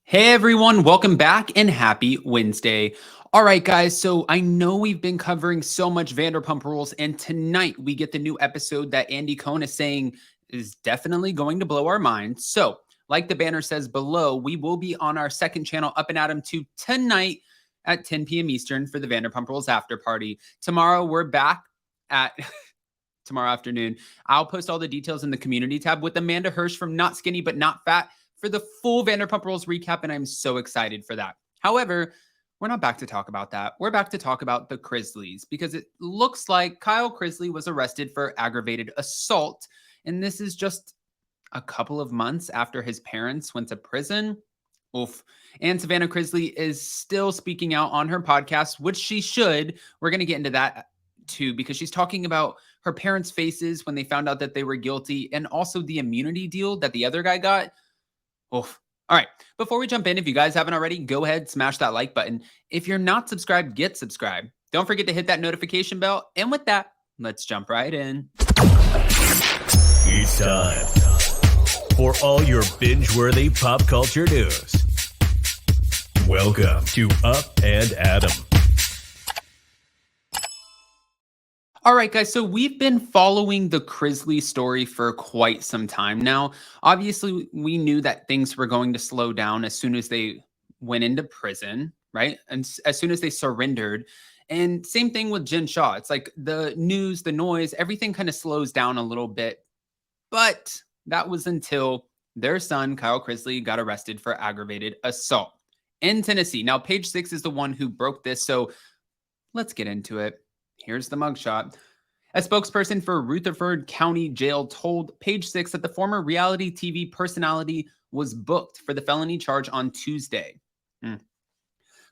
Hey everyone, welcome back and happy Wednesday. All right, guys, so I know we've been covering so much Vanderpump Rules, and tonight we get the new episode that Andy Cohen is saying is definitely going to blow our minds. So, like the banner says below, we will be on our second channel, Up and Adam 2, tonight at 10 p.m. Eastern for the Vanderpump Rules after party. Tomorrow, we're back at tomorrow afternoon. I'll post all the details in the community tab with Amanda Hirsch from Not Skinny But Not Fat for the full Vanderpump Rules recap, and I'm so excited for that. However, we're not back to talk about that. We're back to talk about the Chrisleys because it looks like Kyle Chrisley was arrested for aggravated assault, and this is just a couple of months after his parents went to prison. Oof. And Savannah Chrisley is still speaking out on her podcast, which she should. We're going to get into that too, because she's talking about her parents' faces when they found out that they were guilty and also the immunity deal that the other guy got. Oof. All right. Before we jump in, if you guys haven't already, go ahead, smash that like button. If you're not subscribed, get subscribed. Don't forget to hit that notification bell. And with that, let's jump right in. It's time for all your binge-worthy pop culture news. Welcome to Up and Adam. All right, guys, so we've been following the Chrisley story for quite some time now. Obviously, we knew that things were going to slow down as soon as they went into prison, right? And as soon as they surrendered. And same thing with Jen Shaw. It's like the news, the noise, everything kind of slows down a little bit. But that was until their son, Kyle Chrisley, got arrested for aggravated assault in Tennessee. Now, Page 6 is the one who broke this, so let's get into it. Here's the mugshot. A spokesperson for Rutherford County Jail told Page 6 that the former reality TV personality was booked for the felony charge on Tuesday.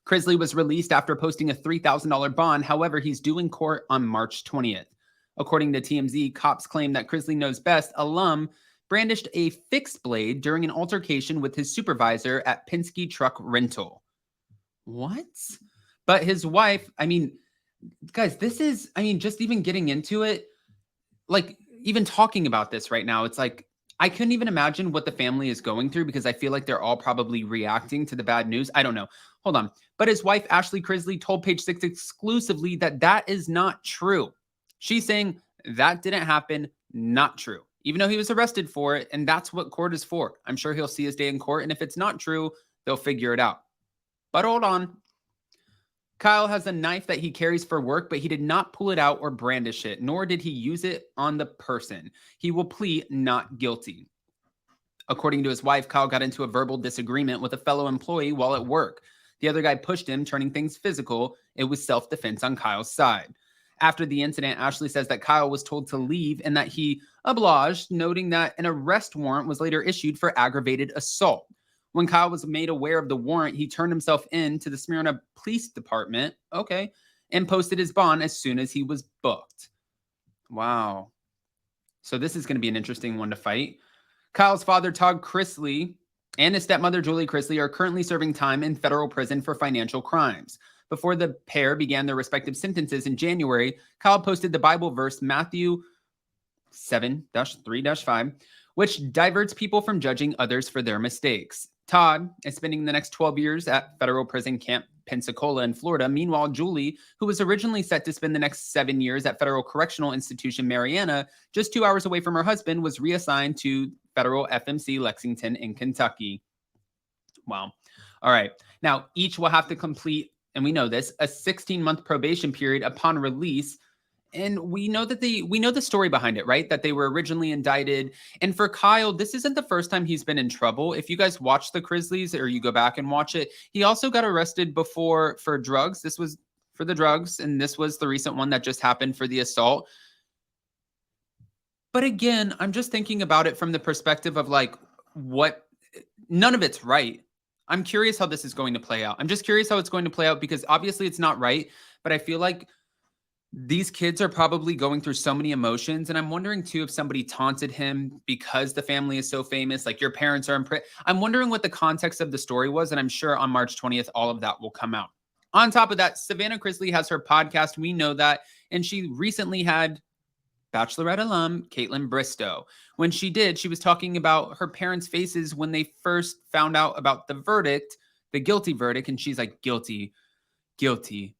Chrisley was released after posting a $3,000 bond. However, he's due in court on March 20th. According to TMZ, cops claim that Chrisley Knows Best alum brandished a fixed blade during an altercation with his supervisor at Penske Truck Rental. What? But his wife, guys, this is, just even getting into it, like even talking about this right now, it's like, I couldn't even imagine what the family is going through because I feel like they're all probably reacting to the bad news. I don't know. Hold on. But his wife, Ashley Chrisley, told Page 6 exclusively that that is not true. She's saying that didn't happen, not true, even though he was arrested for it. And that's what court is for. I'm sure he'll see his day in court. And if it's not true, they'll figure it out. But hold on. Kyle has a knife that he carries for work, but he did not pull it out or brandish it, nor did he use it on the person. He will plead not guilty. According to his wife, Kyle got into a verbal disagreement with a fellow employee while at work. The other guy pushed him, turning things physical. It was self-defense on Kyle's side. After the incident, Ashley says that Kyle was told to leave and that he obliged, noting that an arrest warrant was later issued for aggravated assault. When Kyle was made aware of the warrant, he turned himself in to the Smyrna Police Department, and posted his bond as soon as he was booked. Wow. So this is going to be an interesting one to fight. Kyle's father, Todd Chrisley, and his stepmother, Julie Chrisley, are currently serving time in federal prison for financial crimes. Before the pair began their respective sentences in January, Kyle posted the Bible verse Matthew 7-3-5, which diverts people from judging others for their mistakes. Todd is spending the next 12 years at federal prison camp Pensacola in Florida. Meanwhile, Julie, who was originally set to spend the next 7 years at federal correctional institution Mariana, just 2 hours away from her husband, was reassigned to federal FMC Lexington in Kentucky. Wow. All right. Now, each will have to complete, and we know this, a 16-month probation period upon release. And we know that we know the story behind it, right? That they were originally indicted. And for Kyle, this isn't the first time he's been in trouble. If you guys watch the Chrisleys or you go back and watch it, he also got arrested before for drugs. This was for the drugs, and this was the recent one that just happened for the assault. But again, I'm just thinking about it from the perspective of like none of it's right. I'm curious how this is going to play out. I'm just curious how it's going to play out because obviously it's not right, but I feel like these kids are probably going through so many emotions. And I'm wondering too, if somebody taunted him because the family is so famous, like your parents are in prison. I'm wondering what the context of the story was. And I'm sure on March 20th, all of that will come out. On top of that, Savannah Chrisley has her podcast. We know that. And she recently had Bachelorette alum Caitlin Bristow. When she did, she was talking about her parents' faces when they first found out about the verdict, the guilty verdict, and she's like, guilty, guilty,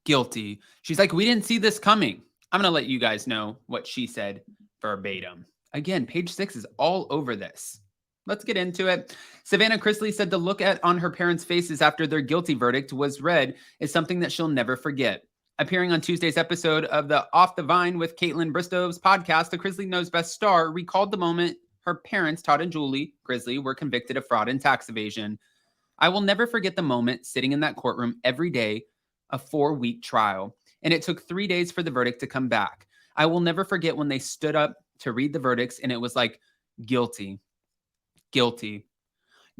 guilty. She's like, we didn't see this coming. I'm going to let you guys know what she said verbatim. Again, page 6 is all over this. Let's get into it. Savannah Chrisley said the look on her parents' faces after their guilty verdict was read is something that she'll never forget. Appearing on Tuesday's episode of the Off the Vine with Caitlin Bristow's podcast, the Chrisley Knows Best star recalled the moment her parents, Todd and Julie Chrisley, were convicted of fraud and tax evasion. I will never forget the moment sitting in that courtroom every day, a 4-week trial, and it took 3 days for the verdict to come back. I will never forget when they stood up to read the verdicts and it was like, guilty, guilty,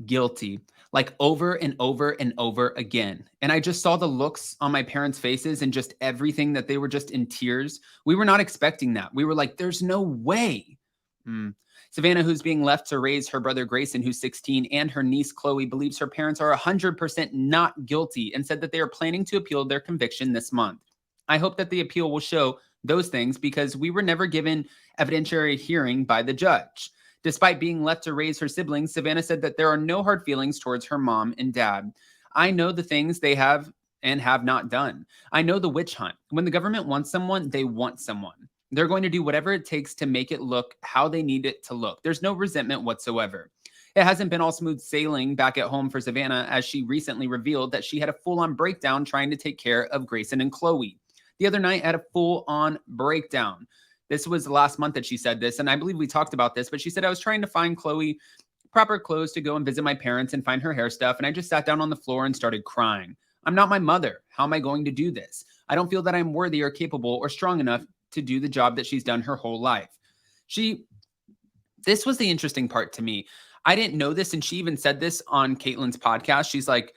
guilty, like over and over and over again. And I just saw the looks on my parents' faces and just everything that they were just in tears. We were not expecting that. We were like, there's no way. Savannah, who's being left to raise her brother Grayson, who's 16, and her niece Chloe, believes her parents are 100% not guilty and said that they are planning to appeal their conviction this month. I hope that the appeal will show those things because we were never given evidentiary hearing by the judge. Despite being left to raise her siblings, Savannah said that there are no hard feelings towards her mom and dad. I know the things they have and have not done. I know the witch hunt. When the government wants someone, they want someone. They're going to do whatever it takes to make it look how they need it to look. There's no resentment whatsoever. It hasn't been all smooth sailing back at home for Savannah, as she recently revealed that she had a full-on breakdown trying to take care of Grayson and Chloe. The other night, had a full-on breakdown. This was last month that she said this, and I believe we talked about this, but she said, I was trying to find Chloe proper clothes to go and visit my parents and find her hair stuff, and I just sat down on the floor and started crying. I'm not my mother. How am I going to do this? I don't feel that I'm worthy or capable or strong enough to do the job that she's done her whole life. This was the interesting part to me. I didn't know this, and she even said this on Caitlin's podcast. She's like,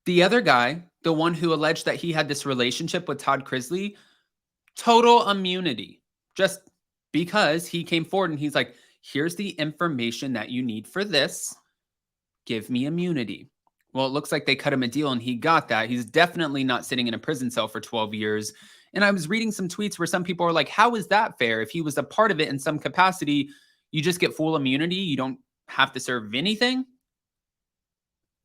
the other guy, the one who alleged that he had this relationship with Todd Chrisley, total immunity, just because he came forward and he's like, here's the information that you need for this. Give me immunity. Well, it looks like they cut him a deal and he got that. He's definitely not sitting in a prison cell for 12 years. And I was reading some tweets where some people are like, how is that fair? If he was a part of it in some capacity, you just get full immunity. You don't have to serve anything.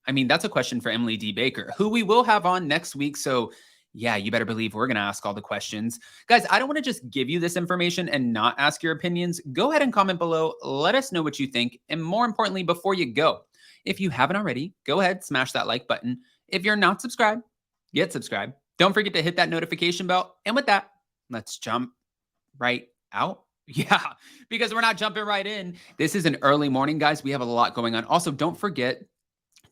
I mean, that's a question for Emily D. Baker, who we will have on next week. So yeah, you better believe we're going to ask all the questions. Guys, I don't want to just give you this information and not ask your opinions. Go ahead and comment below. Let us know what you think. And more importantly, before you go, if you haven't already, go ahead, smash that like button. If you're not subscribed, get subscribed. Don't forget to hit that notification bell. And with that, let's jump right out. Yeah, because we're not jumping right in. This is an early morning, guys. We have a lot going on. Also, don't forget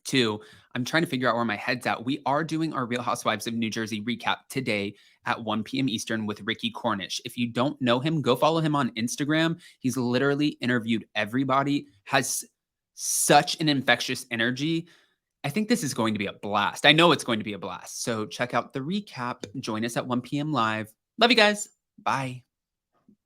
to, I'm trying to figure out where my head's at. We are doing our Real Housewives of New Jersey recap today at 1 p.m. Eastern with Ricky Cornish. If you don't know him, go follow him on Instagram. He's literally interviewed everybody, has such an infectious energy. I think this is going to be a blast. I know it's going to be a blast. So check out the recap. Join us at 1 p.m. live. Love you guys. Bye.